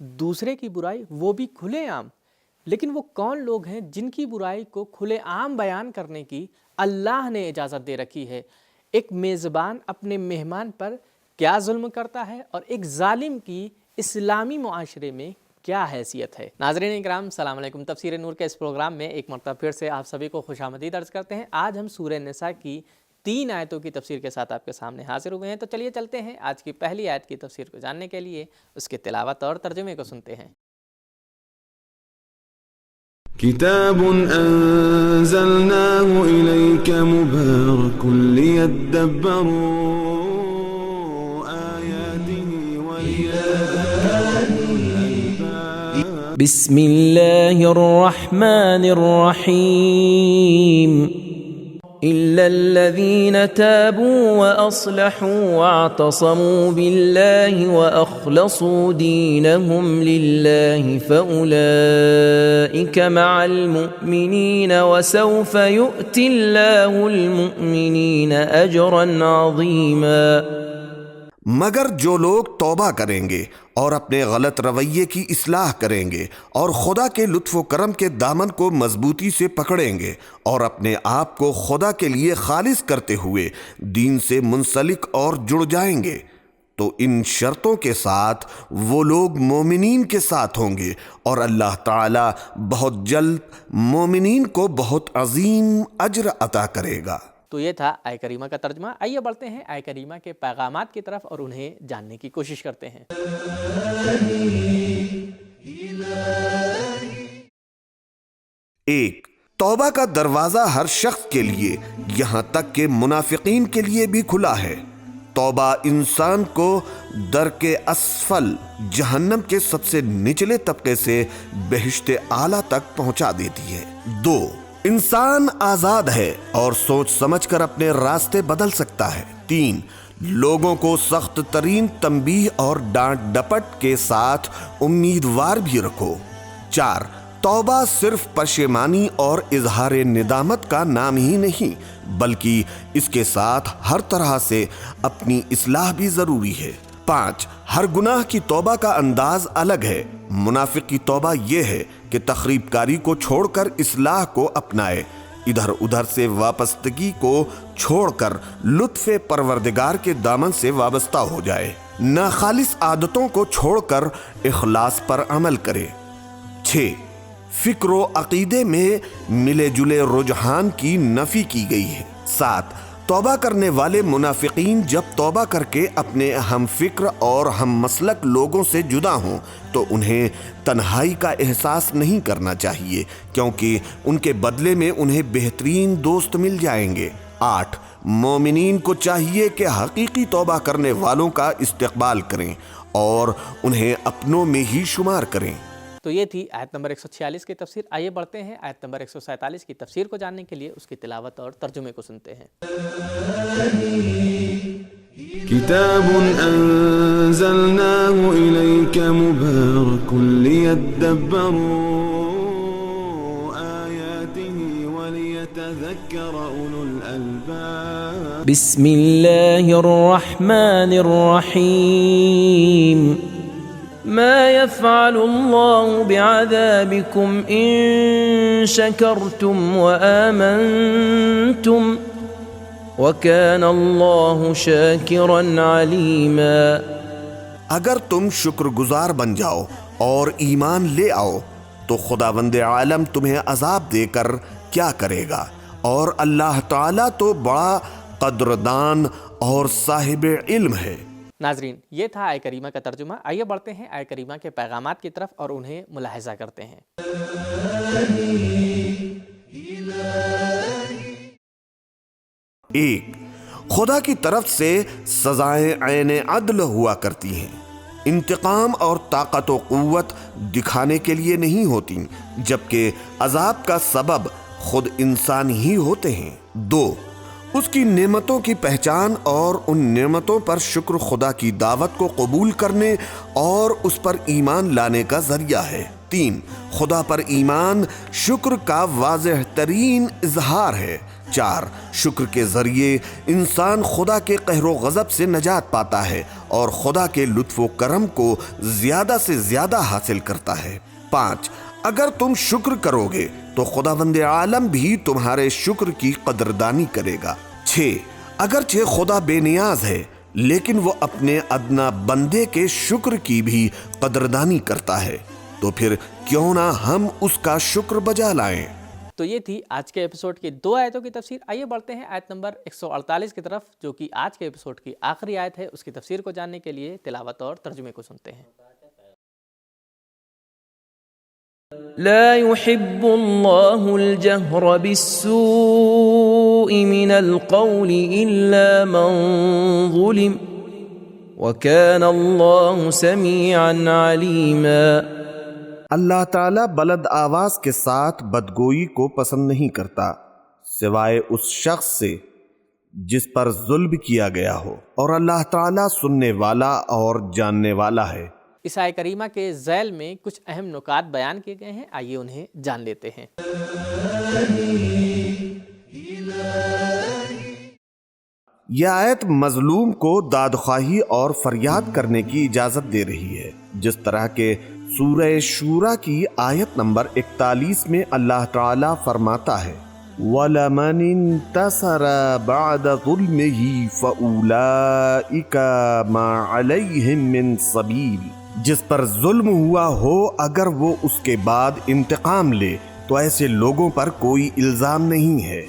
دوسرے کی برائی وہ بھی کھلے عام۔ لیکن وہ کون لوگ ہیں جن کی برائی کو کھلے عام بیان کرنے کی اللہ نے اجازت دے رکھی ہے؟ ایک میزبان اپنے مہمان پر کیا ظلم کرتا ہے اور ایک ظالم کی اسلامی معاشرے میں کیا حیثیت ہے؟ ناظرین اکرام، السلام علیکم۔ تفسیر نور کے اس پروگرام میں ایک مرتبہ پھر سے آپ سبھی کو خوش آمدید عرض کرتے ہیں۔ آج ہم سورہ نساء کی 3 آیتوں کی تفسیر کے ساتھ آپ کے سامنے حاضر ہوئے ہیں۔ تو چلیے چلتے ہیں آج کی پہلی آیت کی تفسیر کو جاننے کے لیے اس کی تلاوت اور ترجمے کو سنتے ہیں۔ كتاب أنزلناه إليك مبارك ليدبروا آياته وليتذكر الألباب بسم الله الرحمن الرحيم إلا الذين تابوا وأصلحوا واعتصموا بالله وأخلصوا دينهم لله فأولئك مع المؤمنين وسوف يؤتي الله المؤمنين أجرا عظيما۔ مگر جو لوگ توبہ کریں گے اور اپنے غلط رویے کی اصلاح کریں گے اور خدا کے لطف و کرم کے دامن کو مضبوطی سے پکڑیں گے اور اپنے آپ کو خدا کے لیے خالص کرتے ہوئے دین سے منسلک اور جڑ جائیں گے تو ان شرطوں کے ساتھ وہ لوگ مومنین کے ساتھ ہوں گے اور اللہ تعالی بہت جلد مومنین کو بہت عظیم اجر عطا کرے گا۔ تو یہ تھا آیہ کریمہ کا ترجمہ۔ آئیے بڑھتے ہیں آیہ کریمہ کے پیغامات کی طرف اور انہیں جاننے کی کوشش کرتے ہیں۔ 1. توبہ کا دروازہ ہر شخص کے لیے، یہاں تک کہ منافقین کے لیے بھی کھلا ہے۔ توبہ انسان کو درک اسفل جہنم کے سب سے نچلے طبقے سے بہشت اعلیٰ تک پہنچا دیتی ہے۔ 2. انسان آزاد ہے اور سوچ سمجھ کر اپنے راستے بدل سکتا ہے۔ 3. لوگوں کو سخت ترین تنبیہ اور ڈانٹ ڈپٹ کے ساتھ امیدوار بھی رکھو۔ 4. توبہ صرف پشیمانی اور اظہار ندامت کا نام ہی نہیں، بلکہ اس کے ساتھ ہر طرح سے اپنی اصلاح بھی ضروری ہے۔ 5. ہر گناہ کی توبہ کا انداز الگ ہے۔ منافق کی توبہ یہ ہے کہ تخریب کاری کو چھوڑ کر اصلاح کو اپنائے، ادھر ادھر سے وابستگی کو چھوڑ کر لطف پروردگار کے دامن سے وابستہ ہو جائے، ناخالص عادتوں کو چھوڑ کر اخلاص پر عمل کرے۔ 6. فکر و عقیدے میں ملے جلے رجحان کی نفی کی گئی ہے۔ 7. توبہ کرنے والے منافقین جب توبہ کر کے اپنے ہم فکر اور ہم مسلک لوگوں سے جدا ہوں تو انہیں تنہائی کا احساس نہیں کرنا چاہیے، کیونکہ ان کے بدلے میں انہیں بہترین دوست مل جائیں گے۔ 8. مومنین کو چاہیے کہ حقیقی توبہ کرنے والوں کا استقبال کریں اور انہیں اپنوں میں ہی شمار کریں۔ تو یہ تھی آیت نمبر 146 کی تفسیر۔ آئیے بڑھتے ہیں آیت نمبر 147 کی تفسیر کو جاننے کے لیے اس کی تلاوت اور ترجمے کو سنتے ہیں۔ كتاب أنزلناه إليك مبارك ليدبروا آياته وليتذكر أولو الألباب بسم الله الرحمن الرحيم ما يفعل الله بعذابكم إن شكرتم وآمنتم وَكَانَ اللَّهُ شَاكِرًا عَلِيمًا۔ اگر تم شکر گزار بن جاؤ اور ایمان لے آؤ تو خداوند عالم تمہیں عذاب دے کر کیا کرے گا، اور اللہ تعالیٰ تو بڑا قدردان اور صاحب علم ہے۔ ناظرین، یہ تھا آیہ کریمہ کا ترجمہ۔ آئیے بڑھتے ہیں آیہ کریمہ کے پیغامات کی طرف اور انہیں ملاحظہ کرتے ہیں۔ 1. خدا کی طرف سے سزائیں عین عدل ہوا کرتی ہیں، انتقام اور طاقت و قوت دکھانے کے لیے نہیں ہوتی، جبکہ عذاب کا سبب خود انسان ہی ہوتے ہیں۔ 2. اس کی نعمتوں کی پہچان اور ان نعمتوں پر شکر خدا کی دعوت کو قبول کرنے اور اس پر ایمان لانے کا ذریعہ ہے۔ 3. خدا پر ایمان شکر کا واضح ترین اظہار ہے۔ 4. شکر کے ذریعے انسان خدا کے قہر و غضب سے نجات پاتا ہے اور خدا کے لطف و کرم کو زیادہ سے زیادہ حاصل کرتا ہے. 5. اگر تم شکر کرو گے تو خداوند عالم بھی تمہارے شکر کی قدردانی کرے گا. 6. اگرچہ خدا بے نیاز ہے لیکن وہ اپنے ادنا بندے کے شکر کی بھی قدردانی کرتا ہے، تو پھر کیوں نہ ہم اس کا شکر بجا لائیں. تو یہ تھی آج کے ایپیسوڈ کی 2 آیتوں کی تفسیر. آئیے بڑھتے ہیں آیت نمبر 148 کی طرف، جو کہ آج کے ایپیسوڈ کی آخری آیت ہے. اس کی تفسیر کو جاننے کے لیے تلاوت اور ترجمے کو سنتے ہیں. لا يحب الله الجهر بالسوء من القول إلا من ظلم وكان الله سميعا عليما. اللہ تعالیٰ بلند آواز کے ساتھ بدگوئی کو پسند نہیں کرتا سوائے اس شخص سے جس پر ظلم کیا گیا ہو، اور اللہ تعالیٰ سننے والا اور جاننے والا ہے. اس آیہ کریمہ کے ذیل میں کچھ اہم نکات بیان کیے گئے ہیں، آئیے انہیں جان لیتے ہیں. یہ آیت مظلوم کو دادخواہی اور فریاد کرنے کی اجازت دے رہی ہے، جس طرح کہ سورہ شورى کی آیت نمبر 41 میں اللہ تعالیٰ فرماتا ہے وَلَمَنِ انتَصَرَ بَعْدَ ظُلْمِهِ فَأُولَئِكَ مَا عَلَيْهِمْ مِنْ سَبِيلٍ. جس پر ظلم ہوا ہو اگر وہ اس کے بعد انتقام لے تو ایسے لوگوں پر کوئی الزام نہیں ہے.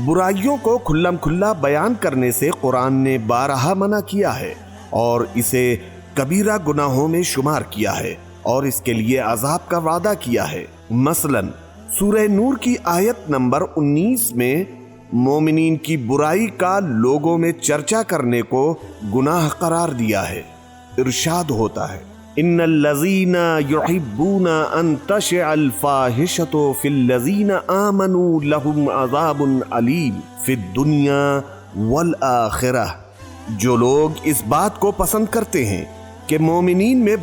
برائیوں کو کھلم کھلا بیان کرنے سے قرآن نے بارہا منع کیا ہے اور اسے کبیرہ گناہوں میں شمار کیا ہے اور اس کے لیے عذاب کا وعدہ کیا ہے. مثلاً سورہ نور کی آیت نمبر 19 میں مومنین کی برائی کا لوگوں میں چرچا کرنے کو گناہ قرار دیا ہے. ارشاد ہوتا ہے ان الذین یحبون ان تشع الفاحشۃ فی الذین آمنوا لهم عذاب علیم فی الدنیا والآخرہ. جو لوگ اس بات کو پسند کرتے ہیں کہ مومنین میں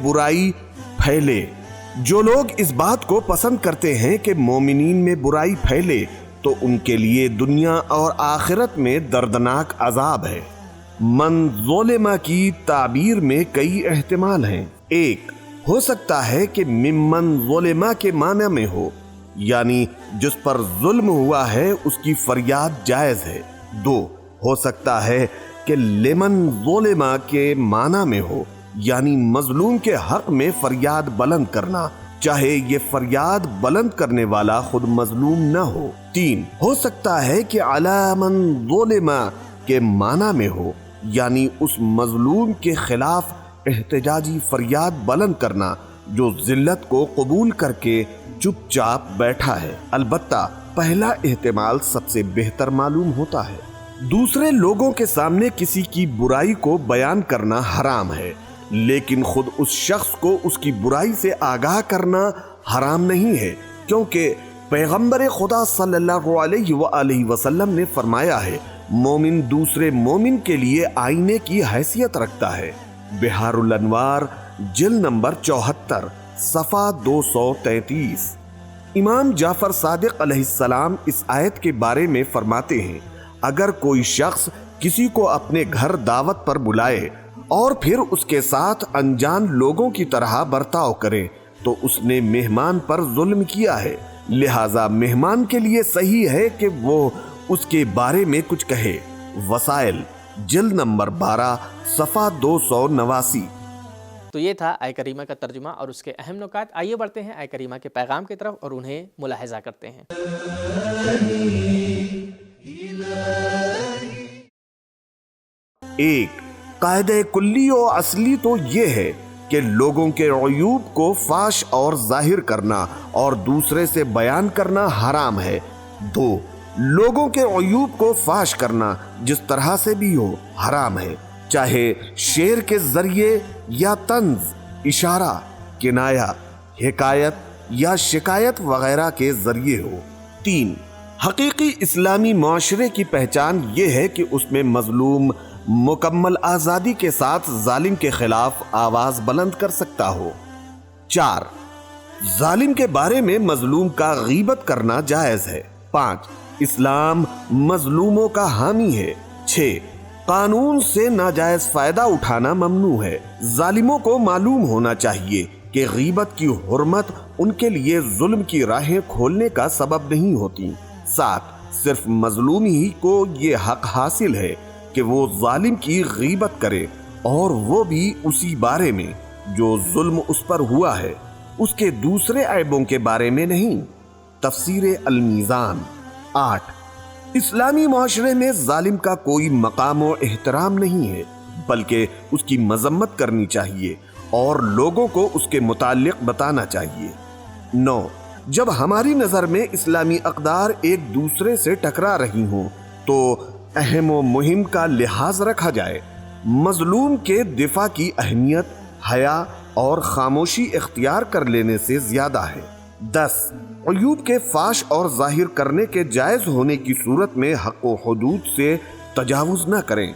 برائی پھیلے تو ان کے لیے دنیا اور آخرت میں دردناک عذاب ہے. من ظلم کی تعبیر میں کئی احتمال ہیں. ایک ہو سکتا ہے کہ ممن ظلم کے معنی میں ہو، یعنی جس پر ظلم ہوا ہے اس کی فریاد جائز ہے. 2 ہو سکتا ہے کہ لمن ظلم کے معنی میں ہو، یعنی مظلوم کے حق میں فریاد بلند کرنا، چاہے یہ فریاد بلند کرنے والا خود مظلوم نہ ہو. 3 ہو سکتا ہے کہ علی من ظلم کے معنی میں ہو، یعنی اس مظلوم کے خلاف احتجاجی فریاد بلند کرنا جو ذلت کو قبول کر کے چپ چاپ بیٹھا ہے. البتہ پہلا احتمال سب سے بہتر معلوم ہوتا ہے. دوسرے لوگوں کے سامنے کسی کی برائی کو بیان کرنا حرام ہے، لیکن خود اس شخص کو اس کی برائی سے آگاہ کرنا حرام نہیں ہے، کیونکہ پیغمبر خدا صلی اللہ علیہ وآلہ وسلم نے فرمایا ہے مومن دوسرے مومن کے لیے آئینے کی حیثیت رکھتا ہے. بہار الانوار جلد نمبر 74 صفحہ 233. امام جعفر صادق علیہ السلام اس آیت کے بارے میں فرماتے ہیں اگر کوئی شخص کسی کو اپنے گھر دعوت پر بلائے اور پھر اس کے ساتھ انجان لوگوں کی طرح برتاؤ کرے تو اس نے مہمان پر ظلم کیا ہے، لہذا مہمان کے لیے صحیح ہے کہ وہ اس کے بارے میں کچھ کہے. وسائل جلد نمبر 12 صفحہ 289. تو یہ تھا آیہ کریمہ کا ترجمہ اور اس کے اہم نکات. آئیے بڑھتے ہیں آیہ کریمہ کے پیغام کی طرف اور انہیں ملاحظہ کرتے ہیں. 1 قاعدہ کلی و اصلی تو یہ ہے کہ لوگوں کے عیوب کو فاش اور ظاہر کرنا اور دوسرے سے بیان کرنا حرام ہے. 2 لوگوں کے عیوب کو فاش کرنا جس طرح سے بھی ہو حرام ہے، چاہے شعر کے ذریعے یا طنز، اشارہ، کنایہ، حکایت یا شکایت وغیرہ کے ذریعے ہو. 3 حقیقی اسلامی معاشرے کی پہچان یہ ہے کہ اس میں مظلوم مکمل آزادی کے ساتھ ظالم کے خلاف آواز بلند کر سکتا ہو. 4 ظالم کے بارے میں مظلوم کا غیبت کرنا جائز ہے. 5 اسلام مظلوموں کا حامی ہے۔ 6. قانون سے ناجائز فائدہ اٹھانا ممنوع ہے۔ ظالموں کو معلوم ہونا چاہیے کہ غیبت کی حرمت ان کے لیے ظلم کی راہیں کھولنے کا سبب نہیں ہوتی۔ 7. صرف مظلوم ہی کو یہ حق حاصل ہے کہ وہ ظالم کی غیبت کرے، اور وہ بھی اسی بارے میں جو ظلم اس پر ہوا ہے، اس کے دوسرے عیبوں کے بارے میں نہیں۔ تفسیر المیزان۔ 8. اسلامی معاشرے میں ظالم کا کوئی مقام و احترام نہیں ہے، بلکہ اس کی مذمت کرنی چاہیے اور لوگوں کو اس کے متعلق بتانا چاہیے۔ 9. جب ہماری نظر میں اسلامی اقدار ایک دوسرے سے ٹکرا رہی ہوں تو اہم و مہم کا لحاظ رکھا جائے۔ مظلوم کے دفاع کی اہمیت حیا اور خاموشی اختیار کر لینے سے زیادہ ہے۔ 10. عیوب کے فاش اور ظاہر کرنے کے جائز ہونے کی صورت میں حق و حدود سے تجاوز نہ کریں،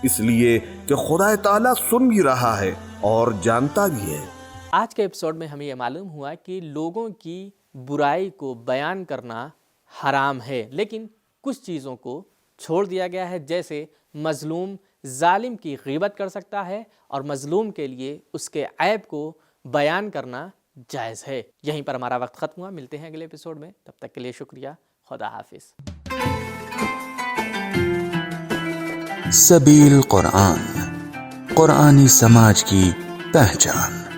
اس لیے کہ خدا تعالیٰ سن بھی رہا ہے اور جانتا بھی ہے۔ آج کے ایپیسوڈ میں ہمیں یہ معلوم ہوا کہ لوگوں کی برائی کو بیان کرنا حرام ہے، لیکن کچھ چیزوں کو چھوڑ دیا گیا ہے، جیسے مظلوم ظالم کی غیبت کر سکتا ہے اور مظلوم کے لیے اس کے عیب کو بیان کرنا جائز ہے۔ یہیں پر ہمارا وقت ختم ہوا، ملتے ہیں اگلے ایپیسوڈ میں، تب تک کے لیے شکریہ، خدا حافظ۔ سبیل قرآن، قرآنی سماج کی پہچان۔